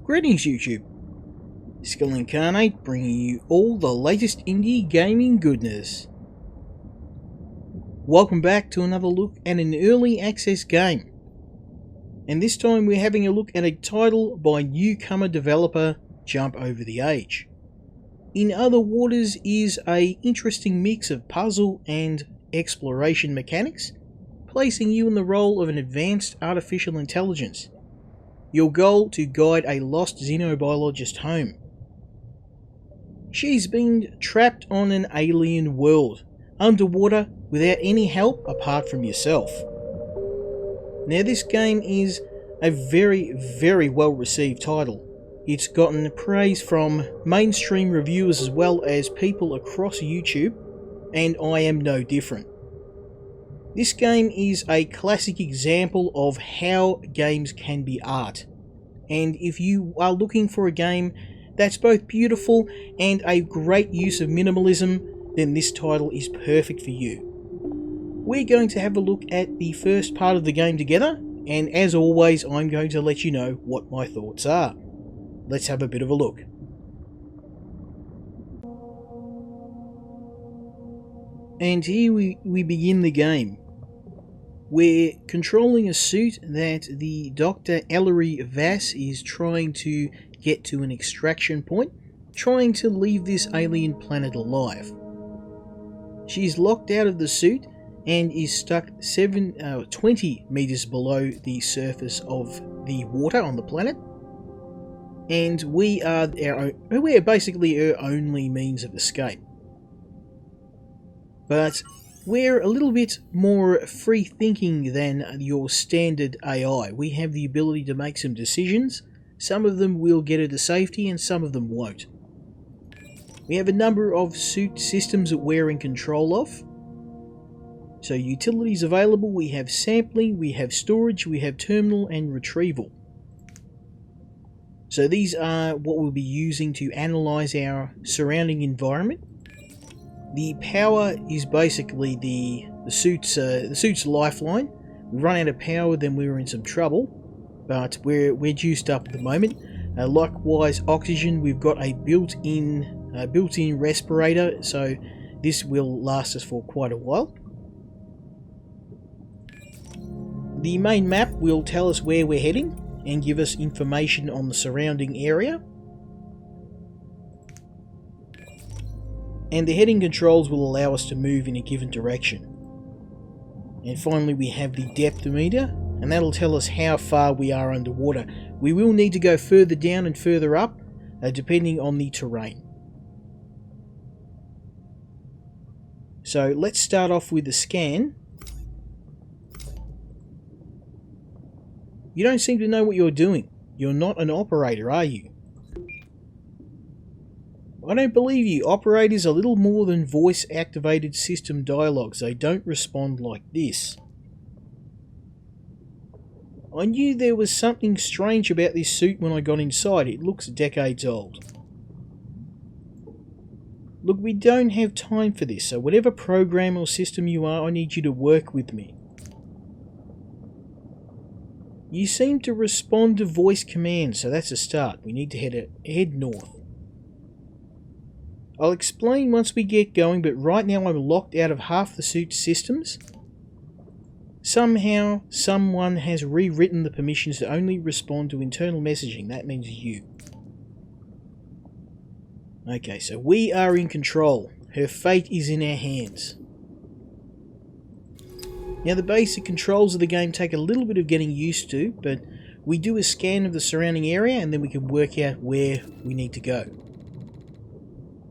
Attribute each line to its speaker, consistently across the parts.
Speaker 1: Greetings YouTube, Skill Incarnate bringing you all the latest indie gaming goodness. Welcome back to another look at an early access game. And this time we're having a look at a title by newcomer developer Jump Over the Age. In Other Waters is a interesting mix of puzzle and exploration mechanics, placing you in the role of an advanced artificial intelligence. Your goal to guide a lost Xenobiologist home. She's been trapped on an alien world, underwater, without any help apart from yourself. Now this game is a very well received title. It's gotten praise from mainstream reviewers as well as people across YouTube, and I am no different. This game is a classic example of how games can be art, and if you are looking for a game that's both beautiful and a great use of minimalism, then this title is perfect for you. We're going to have a look at the first part of the game together, and as always I'm going to let you know what my thoughts are. Let's have a bit of a look. And here we begin the game. We're controlling a suit that the Dr. Ellery Vass is trying to get to an extraction point, trying to leave this alien planet alive. She's locked out of the suit and is stuck 20 meters below the surface of the water on the planet. And we're basically her only means of escape. But we're a little bit more free thinking than your standard AI. We have the ability to make some decisions. Some of them will get her to safety and some of them won't. We have a number of suit systems that we're in control of. So utilities available, we have sampling, we have storage, we have terminal and retrieval. So these are what we'll be using to analyze our surrounding environment. The power is basically the suit's lifeline. We run out of power, then we're in some trouble, but we're juiced up at the moment. Likewise, oxygen, we've got a built-in respirator, so this will last us for quite a while. The main map will tell us where we're heading and give us information on the surrounding area. And the heading controls will allow us to move in a given direction. And finally we have the depth meter, and that'll tell us how far we are underwater. We will need to go further down and further up, depending on the terrain. So let's start off with the scan. You don't seem to know what you're doing. You're not an operator, are you? I don't believe you. Operators are little more than voice-activated system dialogues. They don't respond like this. I knew there was something strange about this suit when I got inside. It looks decades old. Look, we don't have time for this, so whatever program or system you are, I need you to work with me. You seem to respond to voice commands, so that's a start. We need to head north. I'll explain once we get going, but right now I'm locked out of half the suit's systems. Somehow, someone has rewritten the permissions to only respond to internal messaging. That means you. Okay, so we are in control. Her fate is in our hands. Now the basic controls of the game take a little bit of getting used to, but we do a scan of the surrounding area and then we can work out where we need to go.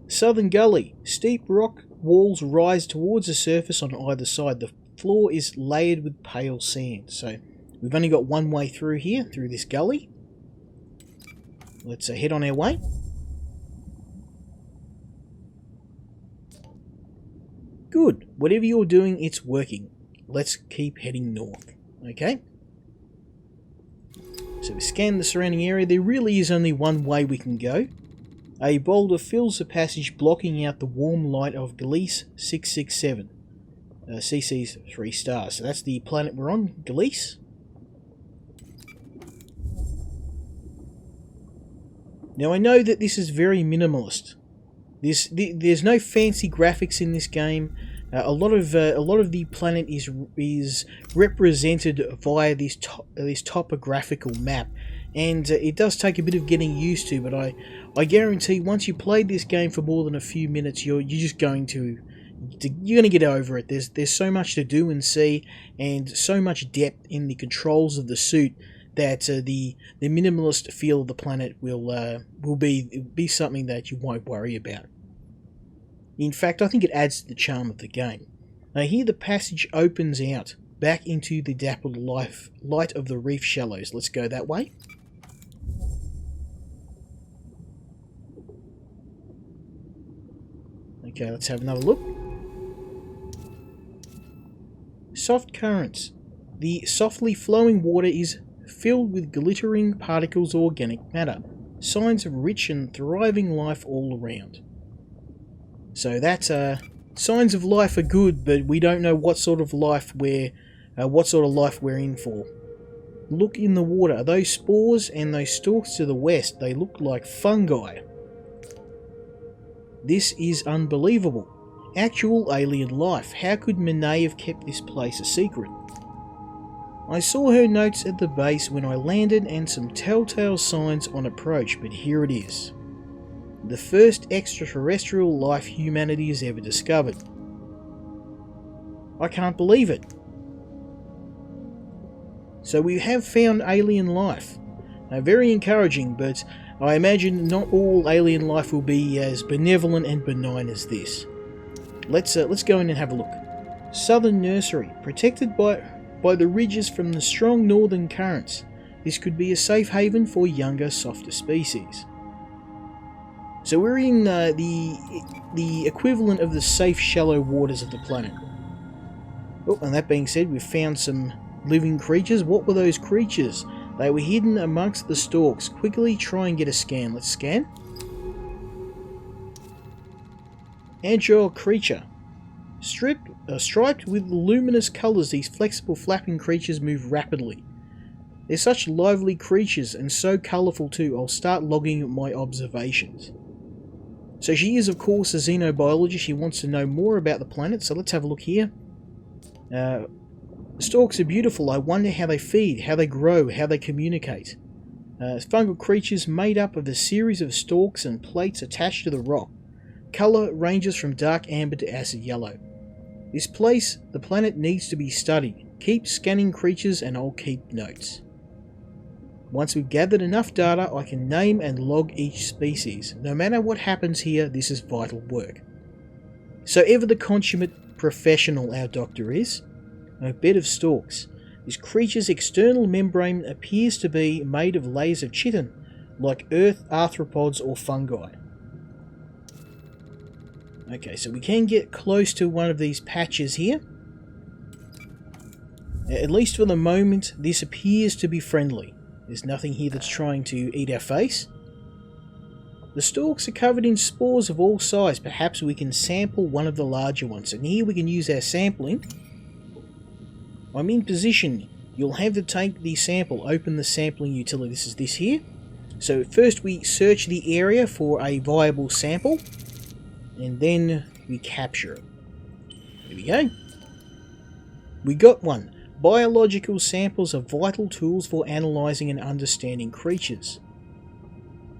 Speaker 1: Southern Gully. Steep rock walls rise towards the surface on either side. The floor is layered with pale sand. So we've only got one way through here, through this gully. Let's head on our way. Good. Whatever you're doing, it's working. Let's keep heading north. Okay? So we scan the surrounding area. There really is only one way we can go. A boulder fills the passage, blocking out the warm light of Gliese 667. CC's 3 stars. So that's the planet we're on, Gliese. Now I know that this is very minimalist. There's no fancy graphics in this game. A lot of the planet is represented via this topographical map, and it does take a bit of getting used to. But I guarantee once you played this game for more than a few minutes, you're just going to get over it. There's so much to do and see, and so much depth in the controls of the suit that the minimalist feel of the planet will be something that you won't worry about. In fact, I think it adds to the charm of the game. Now here the passage opens out back into the dappled light of the reef shallows. Let's go that way. Okay, let's have another look. Soft currents. The softly flowing water is filled with glittering particles of organic matter, signs of rich and thriving life all around. So that's signs of life are good, but we don't know what sort of life we're in for. Look in the water. Those spores and those stalks to the west, they look like fungi. This is unbelievable. Actual alien life. How could Monet have kept this place a secret? I saw her notes at the base when I landed and some telltale signs on approach, but here it is. The first extraterrestrial life humanity has ever discovered. I can't believe it. So we have found alien life. Very encouraging, but I imagine not all alien life will be as benevolent and benign as this. Let's go in and have a look. Southern Nursery, protected by the ridges from the strong northern currents. This could be a safe haven for younger, softer species. So we're in the equivalent of the safe, shallow waters of the planet. Oh, and that being said, we've found some living creatures. What were those creatures? They were hidden amongst the stalks. Quickly try and get a scan. Let's scan. Agile creature. Striped with luminous colours, these flexible flapping creatures move rapidly. They're such lively creatures and so colourful too. I'll start logging my observations. So she is of course a xenobiologist. She wants to know more about the planet, so let's have a look here. The stalks are beautiful. I wonder how they feed, how they grow, how they communicate. Fungal creatures made up of a series of stalks and plates attached to the rock. Colour ranges from dark amber to acid yellow. This place, the planet, needs to be studied. Keep scanning creatures and I'll keep notes. Once we've gathered enough data, I can name and log each species. No matter what happens here, this is vital work. So ever the consummate professional our doctor is. A bed of stalks. This creature's external membrane appears to be made of layers of chitin, like earth, arthropods or fungi. Okay, so we can get close to one of these patches here. At least for the moment, this appears to be friendly. There's nothing here that's trying to eat our face. The stalks are covered in spores of all sizes. Perhaps we can sample one of the larger ones. And here we can use our sampling. I'm in position. You'll have to take the sample. Open the sampling utility. This is this here. So first we search the area for a viable sample. And then we capture it. Here we go. We got one. Biological samples are vital tools for analysing and understanding creatures.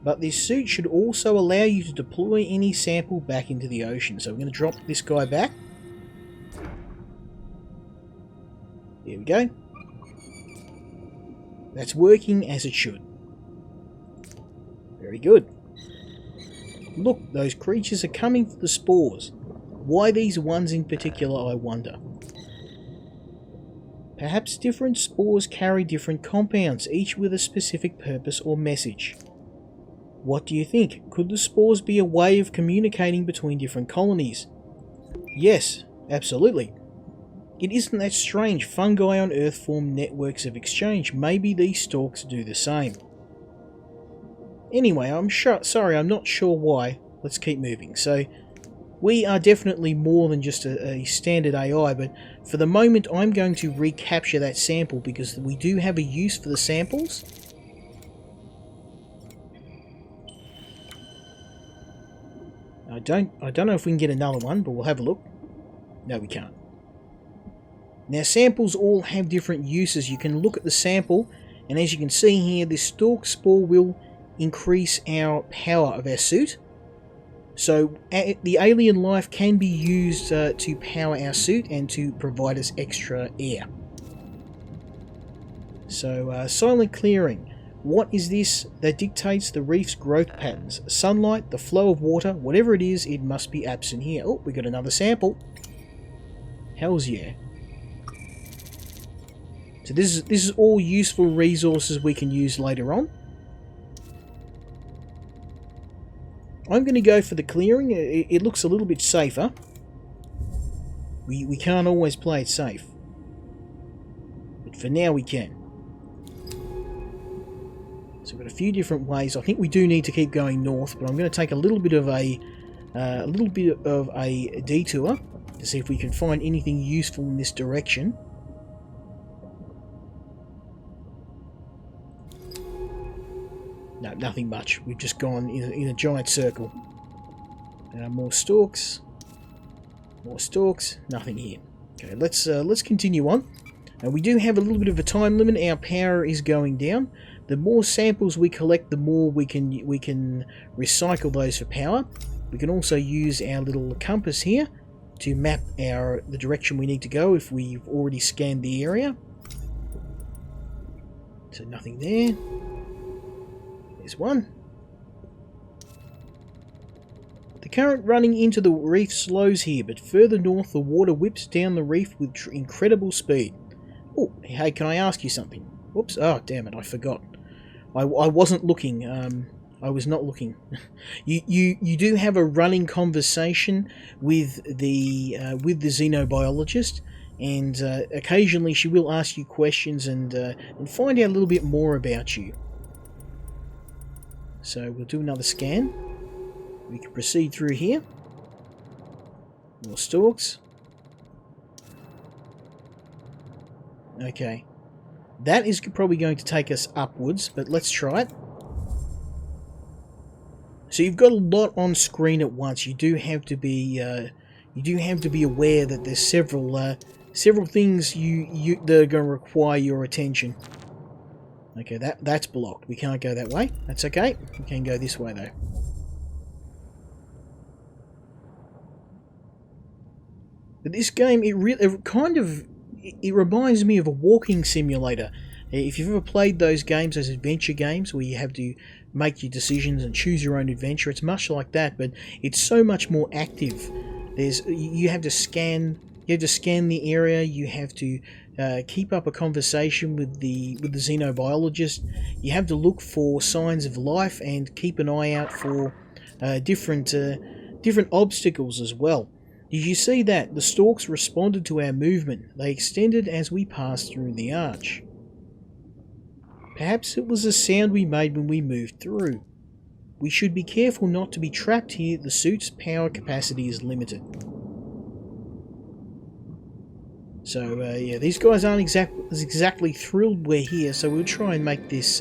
Speaker 1: But this suit should also allow you to deploy any sample back into the ocean. So we're going to drop this guy back. There we go. That's working as it should. Very good. Look, those creatures are coming for the spores. Why these ones in particular, I wonder. Perhaps different spores carry different compounds, each with a specific purpose or message. What do you think? Could the spores be a way of communicating between different colonies? Yes, absolutely. It isn't that strange. Fungi on Earth form networks of exchange. Maybe these stalks do the same. Anyway, I'm not sure why. Let's keep moving. So, we are definitely more than just a standard AI, but for the moment I'm going to recapture that sample because we do have a use for the samples. don't know if we can get another one, but we'll have a look. No, we can't. Now, samples all have different uses. You can look at the sample, and as you can see here, this stalk spore will increase our power of our suit. So the alien life can be used to power our suit and to provide us extra air. So, silent clearing. What is this that dictates the reef's growth patterns? Sunlight, the flow of water, whatever it is, it must be absent here. Oh, we got another sample. Hells yeah. So this is all useful resources we can use later on. I'm going to go for the clearing. It looks a little bit safer. We can't always play it safe, but for now we can. So we've got a few different ways. I think we do need to keep going north, but I'm going to take a little bit of a detour to see if we can find anything useful in this direction. No, nothing much. We've just gone in a giant circle. More stalks. More stalks. Nothing here. Okay, let's continue on. We do have a little bit of a time limit. Our power is going down. The more samples we collect, the more we can recycle those for power. We can also use our little compass here to map the direction we need to go if we've already scanned the area. So nothing there. There's one. The current running into the reef slows here, but further north the water whips down the reef with incredible speed. Oh, hey, can I ask you something? Whoops, oh damn it, I forgot. I wasn't looking, I was not looking. You do have a running conversation with the Xenobiologist, and occasionally she will ask you questions and find out a little bit more about you. So we'll do another scan. We can proceed through here. More stalks. Okay. That is probably going to take us upwards, but let's try it. So you've got a lot on screen at once. You do have to be aware that there's several things that are going to require your attention. Okay, that's blocked. We can't go that way. That's okay. We can go this way though. But this game, it reminds me of a walking simulator. If you've ever played those games, those adventure games where you have to make your decisions and choose your own adventure, it's much like that, but it's so much more active. You have to scan the area. You have to keep up a conversation with the Xenobiologist. You have to look for signs of life and keep an eye out for different obstacles as well. Did you see that? The stalks responded to our movement. They extended as we passed through the arch. Perhaps it was a sound we made when we moved through. We should be careful not to be trapped here. The suit's power capacity is limited. So, yeah, these guys aren't exactly thrilled we're here, so we'll try and make this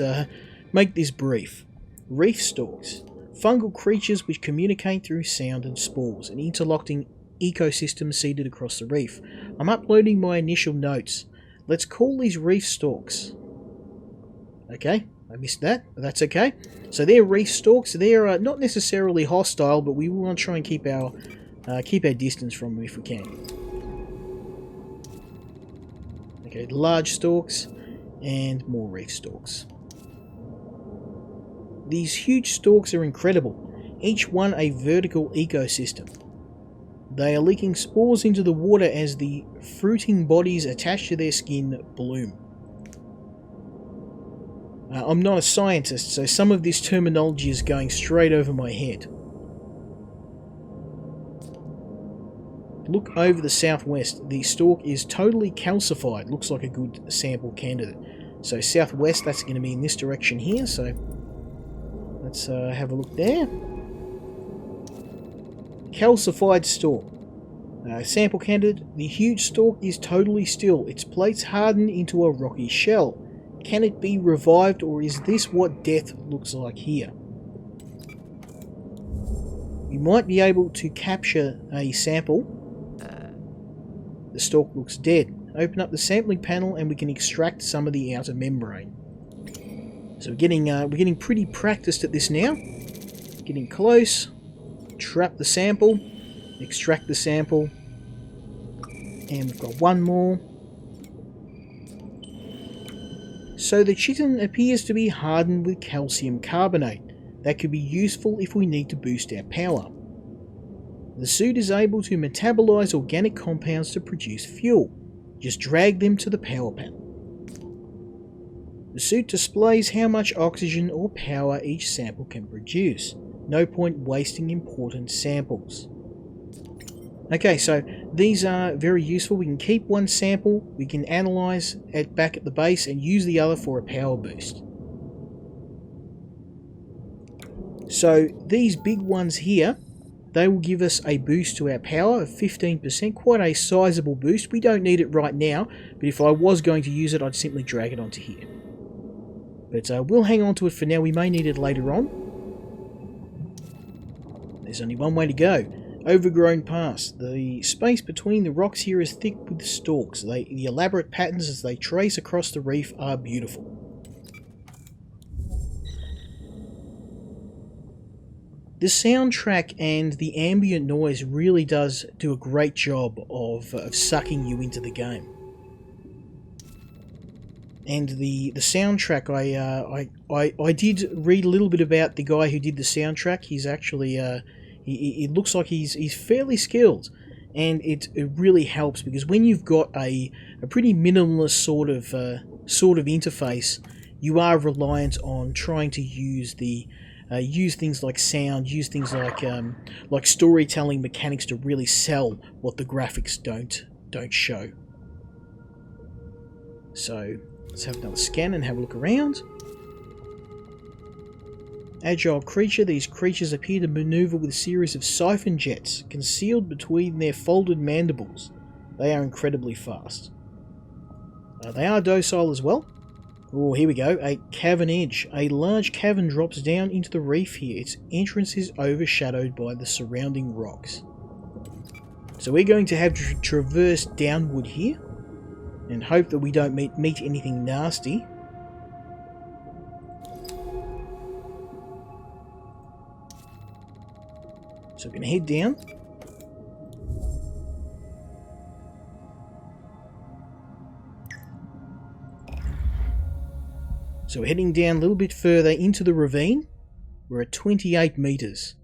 Speaker 1: brief. Reef stalks. Fungal creatures which communicate through sound and spores. An interlocking ecosystem seeded across the reef. I'm uploading my initial notes. Let's call these reef stalks. Okay, I missed that. That's okay. So they're reef stalks. They're not necessarily hostile, but we want to try and keep our distance from them if we can. Okay, large stalks and more reef stalks. These huge stalks are incredible, each one a vertical ecosystem. They are leaking spores into the water as the fruiting bodies attached to their skin bloom. I'm not a scientist, so some of this terminology is going straight over my head. Look over the southwest. The stalk is totally calcified. Looks like a good sample candidate. So southwest, that's going to be in this direction here. So let's have a look there. Calcified stalk. Sample candidate. The huge stalk is totally still. Its plates hardened into a rocky shell. Can it be revived, or is this what death looks like here? we might be able to capture a sample. The stalk looks dead. Open up the sampling panel and we can extract some of the outer membrane. So we're getting pretty practiced at this now. Getting close. Trap the sample. Extract the sample. And we've got one more. So the chitin appears to be hardened with calcium carbonate. That could be useful if we need to boost our power. The suit is able to metabolize organic compounds to produce fuel. Just drag them to the power panel. The suit displays how much oxygen or power each sample can produce. No point wasting important samples. Okay, so these are very useful. We can keep one sample, we can analyze it back at the base and use the other for a power boost. So these big ones here, they will give us a boost to our power of 15%, quite a sizable boost. We don't need it right now, but if I was going to use it, I'd simply drag it onto here. But we'll hang on to it for now, we may need it later on. There's only one way to go. Overgrown pass. The space between the rocks here is thick with stalks. The elaborate patterns as they trace across the reef are beautiful. The soundtrack and the ambient noise really does do a great job of sucking you into the game. And the soundtrack, I did read a little bit about the guy who did the soundtrack. He's actually it looks like he's fairly skilled, and it really helps because when you've got a pretty minimalist sort of interface, you are reliant on trying to use use things like sound, use things like storytelling mechanics to really sell what the graphics don't show. So let's have another scan and have a look around. Agile creature. These creatures appear to maneuver with a series of siphon jets concealed between their folded mandibles. They are incredibly fast. They are docile as well. Oh, here we go. A cavern edge. A large cavern drops down into the reef here. Its entrance is overshadowed by the surrounding rocks. So we're going to have to traverse downward here and hope that we don't meet anything nasty. So we're going to head down. So we're heading down a little bit further into the ravine. We're at 28 meters.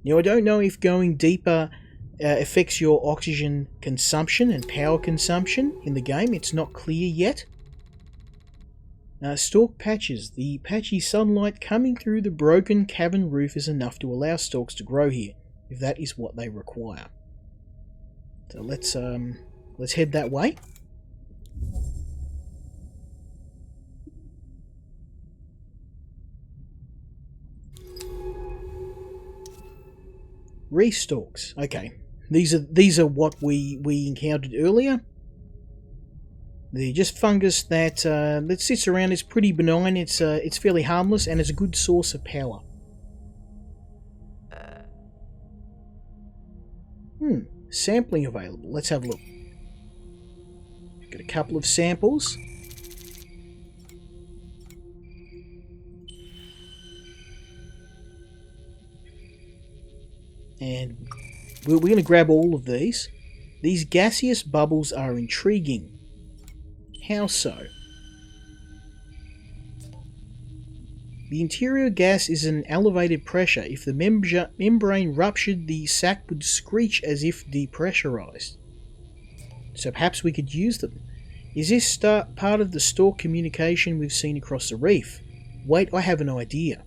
Speaker 1: Now I don't know if going deeper affects your oxygen consumption and power consumption in the game. It's not clear yet. Stalk patches. The patchy sunlight coming through the broken cavern roof is enough to allow stalks to grow here, if that is what they require. So let's head that way. Reef stalks. Okay, these are what we encountered earlier. They're just fungus that sits around. It's pretty benign. It's fairly harmless, and it's a good source of power. Sampling available. Let's have a look. Got a couple of samples. And we're going to grab all of these. These gaseous bubbles are intriguing. How so? The interior gas is an elevated pressure. If the membrane ruptured, the sac would screech as if depressurized. So perhaps we could use them. Is this part of the stalk communication we've seen across the reef? Wait, I have an idea.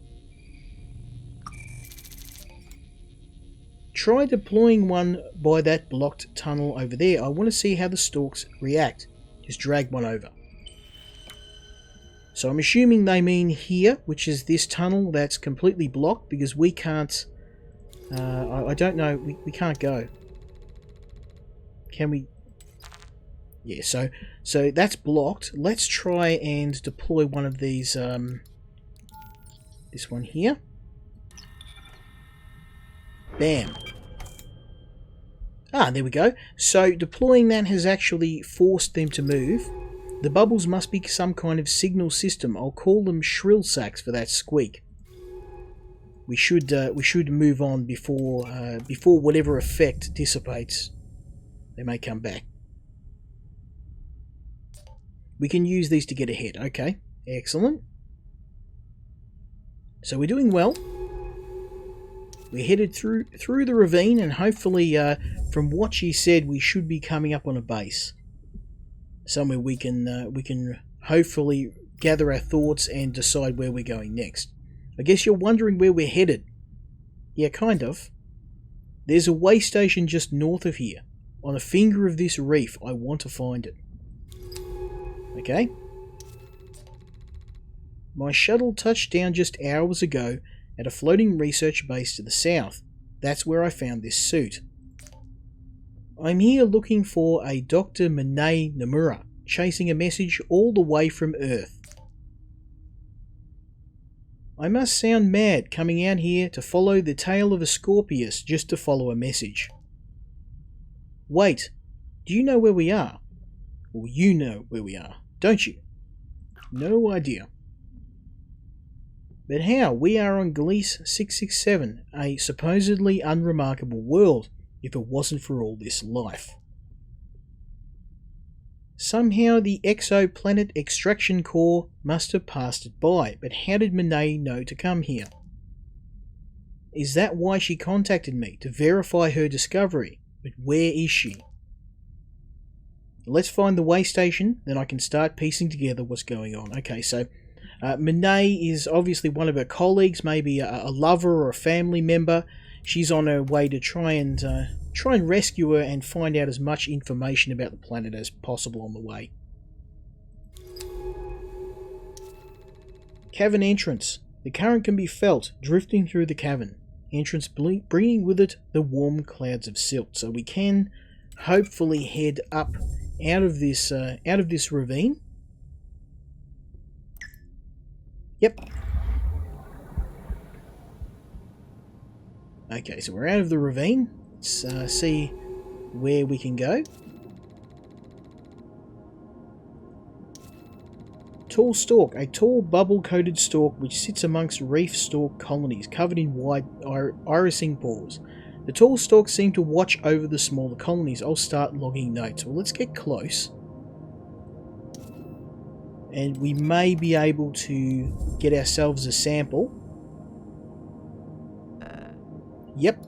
Speaker 1: Try deploying one by that blocked tunnel over there. I want to see how the stalks react. Just drag one over. So I'm assuming they mean here, which is this tunnel that's completely blocked because we can't... I don't know. We can't go. Can we... Yeah, so that's blocked. Let's try and deploy one of these... this one here. Bam. Ah, there we go. So deploying that has actually forced them to move. The bubbles must be some kind of signal system. I'll call them shrill sacks for that squeak. We should move on before whatever effect dissipates. They may come back. We can use these to get ahead. Okay, excellent. So we're doing well. We're headed through the ravine, and hopefully, from what she said, we should be coming up on a base. Somewhere we can hopefully gather our thoughts and decide where we're going next. I guess you're wondering where we're headed. Yeah, kind of. There's a way station just north of here. On a finger of this reef, I want to find it. Okay. My shuttle touched down just hours ago at a floating research base to the south. That's where I found this suit. I'm here looking for a Dr. Mine Nomura, chasing a message all the way from Earth. I must sound mad coming out here to follow the tail of a Scorpius just to follow a message. Wait, do you know where we are? Well, you know where we are, don't you? No idea. But how? We are on Gliese 667, a supposedly unremarkable world, if it wasn't for all this life. Somehow the exoplanet extraction core must have passed it by, but how did Mine know to come here? Is that why she contacted me, to verify her discovery? But where is she? Let's find the way station, then I can start piecing together what's going on. Okay, so Mine is obviously one of her colleagues, maybe a lover or a family member. She's on her way to try and rescue her and find out as much information about the planet as possible on the way. Cavern entrance. The current can be felt drifting through the cavern. Entrance bringing with it the warm clouds of silt. So we can hopefully head up out of this ravine. Yep. Okay, so we're out of the ravine. Let's see where we can go. Tall stalk, a tall bubble-coated stalk which sits amongst reef stalk colonies covered in wide irising pores. The tall stalks seem to watch over the smaller colonies. I'll start logging notes. Well, let's get close. And we may be able to get ourselves a sample. Yep.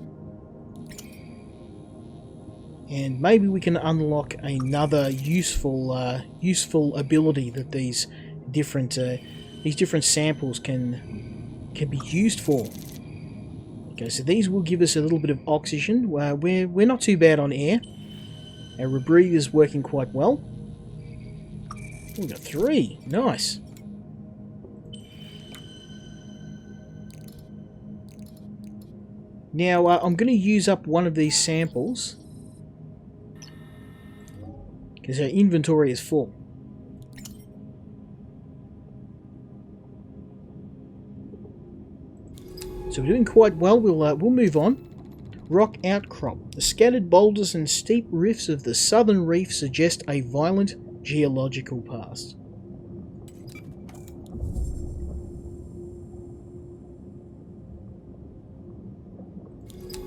Speaker 1: And maybe we can unlock another useful ability that these different samples can be used for. Okay, so these will give us a little bit of oxygen. We're not too bad on air. Our rebreather is working quite well. We got 3. Nice. Now I'm going to use up one of these samples because our inventory is full. So we're doing quite well. We'll move on. Rock outcrop. The scattered boulders and steep rifts of the southern reef suggest a violent geological past.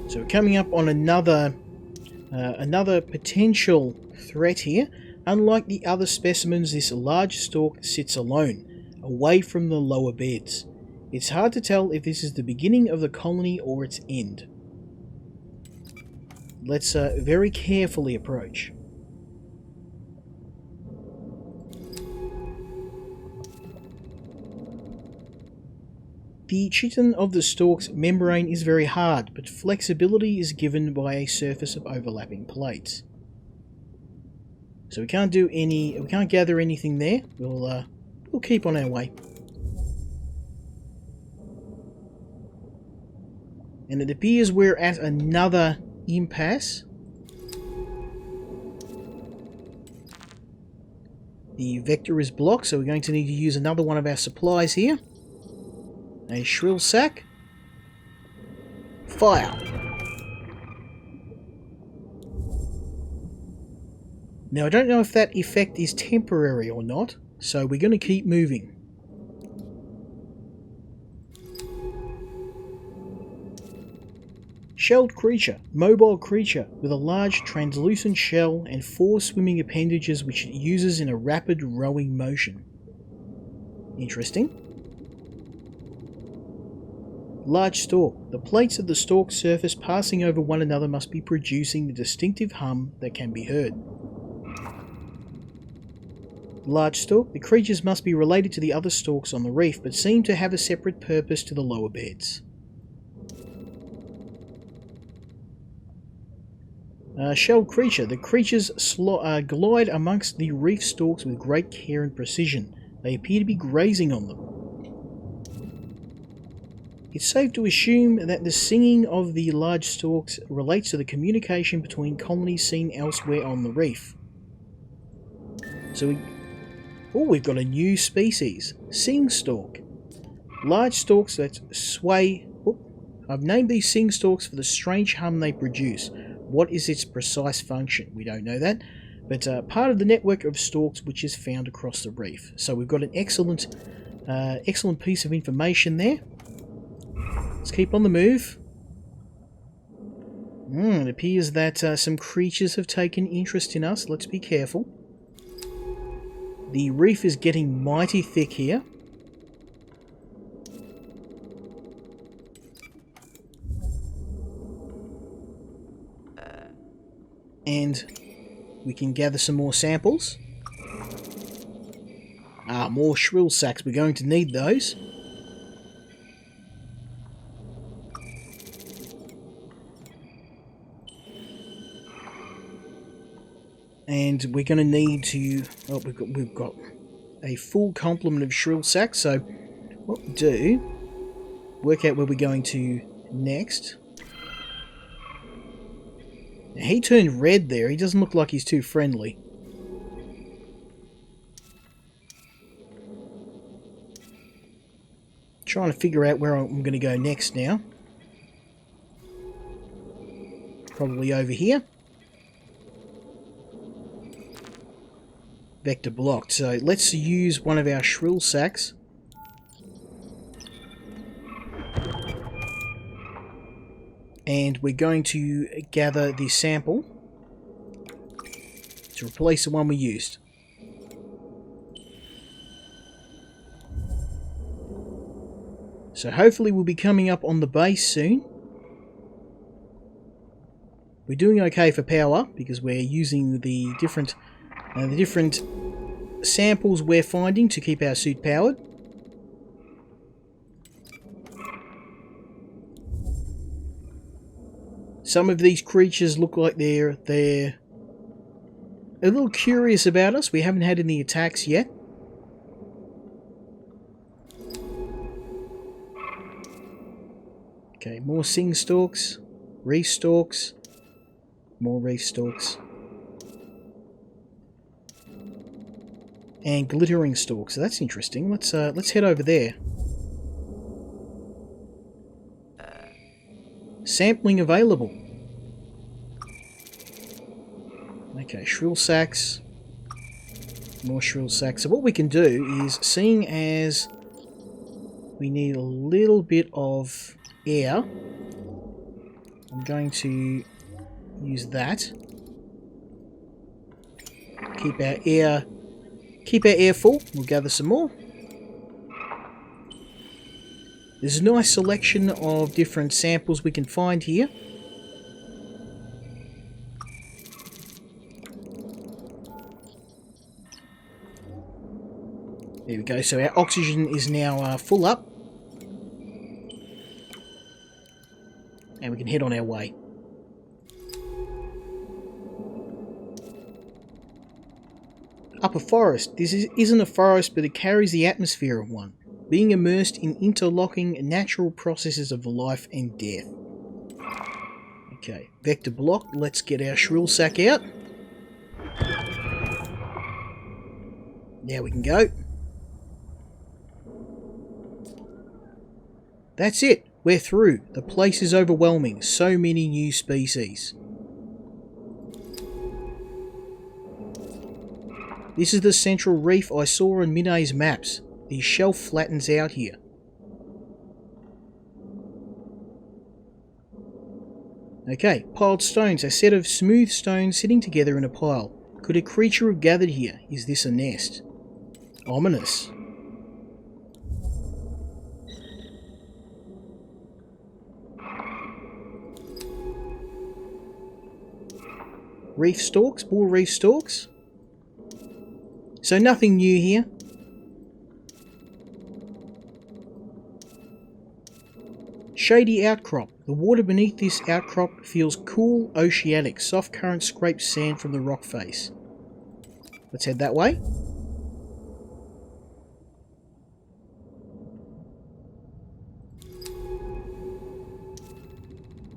Speaker 1: So we're coming up on another potential threat here. Unlike the other specimens, this large stalk sits alone, away from the lower beds. It's hard to tell if this is the beginning of the colony or its end. Let's very carefully approach. The chitin of the stalk's membrane is very hard, but flexibility is given by a surface of overlapping plates. So we can't gather anything there. We'll keep on our way. And it appears we're at another impasse. The vector is blocked, so we're going to need to use another one of our supplies here. A shrill sack. Fire. Now I don't know if that effect is temporary or not, so we're going to keep moving. Shelled creature, mobile creature with a large translucent shell and 4 swimming appendages which it uses in a rapid rowing motion. Interesting. Large stalk. The plates of the stalk surface passing over one another must be producing the distinctive hum that can be heard. Large stalk. The creatures must be related to the other stalks on the reef, but seem to have a separate purpose to the lower beds. Shelled creature. The creatures glide amongst the reef stalks with great care and precision. They appear to be grazing on them. It's safe to assume that the singing of the large stalks relates to the communication between colonies seen elsewhere on the reef. So we've got a new species, sing stalk. Large stalks that sway. I've named these sing stalks for the strange hum they produce. What is its precise function? We don't know that, but part of the network of stalks which is found across the reef. So we've got an excellent piece of information there. Let's keep on the move. It appears that some creatures have taken interest in us. Let's be careful. The reef is getting mighty thick here. And we can gather some more samples. More shrill sacks. We're going to need those. And we're going to need to... Oh, we've got a full complement of shrill sacks. So what we do... Work out where we're going to next. Now, he turned red there. He doesn't look like he's too friendly. Trying to figure out where I'm going to go next now. Probably over here. Vector blocked. So let's use one of our shrill sacks. And we're going to gather the sample to replace the one we used. So hopefully we'll be coming up on the base soon. We're doing okay for power because we're using the different samples we're finding to keep our suit powered. Some of these creatures look like they're a little curious about us. We haven't had any attacks yet. Okay, more sing stalks, reef stalks, more reef stalks, and glittering stalks. So that's interesting. Let's head over there. Sampling available. Okay, shrill sacks. More shrill sacks. So what we can do is, seeing as we need a little bit of air, I'm going to use that. Keep our air full. We'll gather some more. There's a nice selection of different samples we can find here. There we go. So our oxygen is now full up. And we can head on our way. Upper forest. This isn't a forest, but it carries the atmosphere of one, being immersed in interlocking natural processes of life and death. Okay, vector block. Let's get our shrill sack out. Now we can go. That's it. We're through. The place is overwhelming. So many new species. This is the central reef I saw on Minae's maps. The shelf flattens out here. Okay, piled stones. A set of smooth stones sitting together in a pile. Could a creature have gathered here? Is this a nest? Ominous. Reef stalks? More reef stalks? So nothing new here. Shady outcrop. The water beneath this outcrop feels cool, oceanic. Soft current scrapes sand from the rock face. Let's head that way.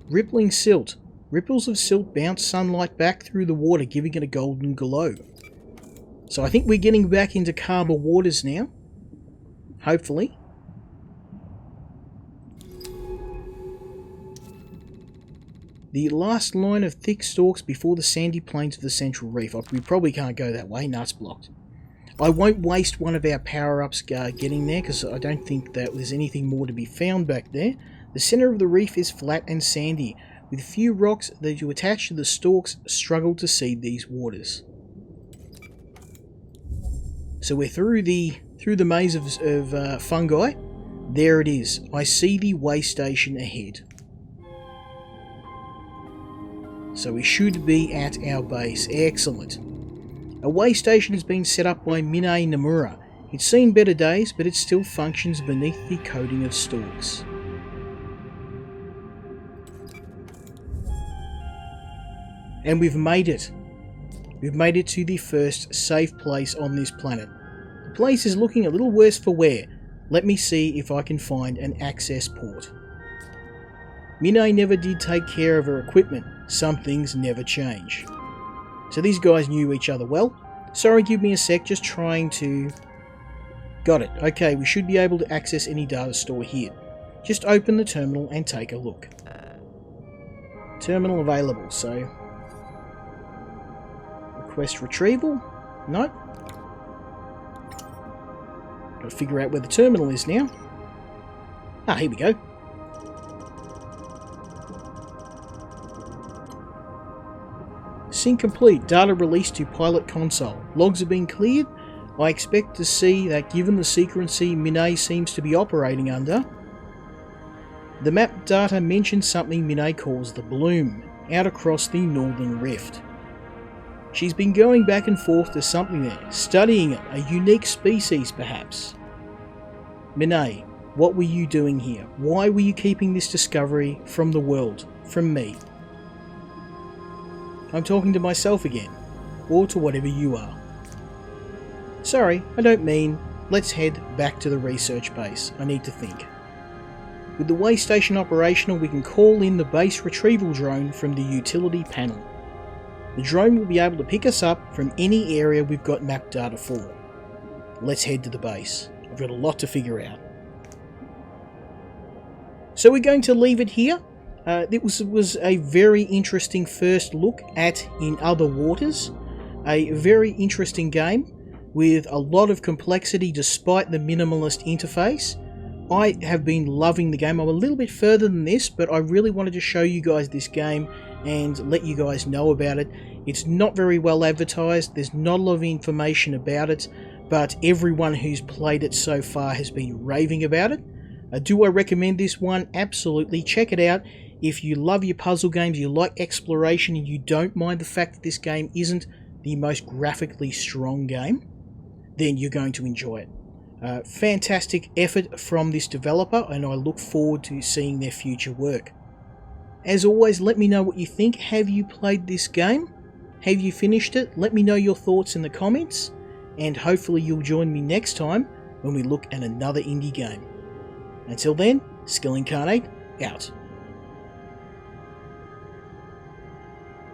Speaker 1: Rippling silt. Ripples of silt bounce sunlight back through the water, giving it a golden glow. So I think we're getting back into calmer waters now. Hopefully. The last line of thick stalks before the sandy plains of the central reef. We probably can't go that way, nuts blocked. I won't waste one of our power-ups getting there, because I don't think that there's anything more to be found back there. The centre of the reef is flat and sandy, with few rocks that you attach to the stalks struggle to seed these waters. So we're through the maze of fungi. There it is. I see the way station ahead. So we should be at our base. Excellent. A way station has been set up by Minae Nomura. It's seen better days, but it still functions beneath the coating of stalks. And we've made it. We've made it to the first safe place on this planet. The place is looking a little worse for wear. Let me see if I can find an access port. Minae never did take care of her equipment. Some things never change. So these guys knew each other well. Sorry, give me a sec, just trying to... Got it. Okay, we should be able to access any data store here. Just open the terminal and take a look. Terminal available, so... Request retrieval? Nope. Gotta figure out where the terminal is now. Ah, here we go. Sync complete. Data released to pilot console. Logs have been cleared. I expect to see that given the secrecy Minae seems to be operating under, the map data mentions something Minae calls the bloom, out across the northern rift. She's been going back and forth to something there, studying it, a unique species perhaps. Minae, what were you doing here? Why were you keeping this discovery from the world, from me? I'm talking to myself again, or to whatever you are. Sorry, I don't mean. Let's head back to the research base. I need to think. With the way station operational, we can call in the base retrieval drone from the utility panel. The drone will be able to pick us up from any area we've got map data for. Let's head to the base. I've got a lot to figure out. So we're going to leave it here. It was a very interesting first look at In Other Waters. A very interesting game with a lot of complexity despite the minimalist interface. I have been loving the game. I'm a little bit further than this, but I really wanted to show you guys this game and let you guys know about it. It's not very well advertised. There's not a lot of information about it, but everyone who's played it so far has been raving about it. Do I recommend this one? Absolutely. Check it out. If you love your puzzle games, you like exploration, and you don't mind the fact that this game isn't the most graphically strong game, then you're going to enjoy it. Fantastic effort from this developer, and I look forward to seeing their future work. As always, let me know what you think. Have you played this game? Have you finished it? Let me know your thoughts in the comments, and hopefully you'll join me next time when we look at another indie game. Until then, Skill Incarnate, out.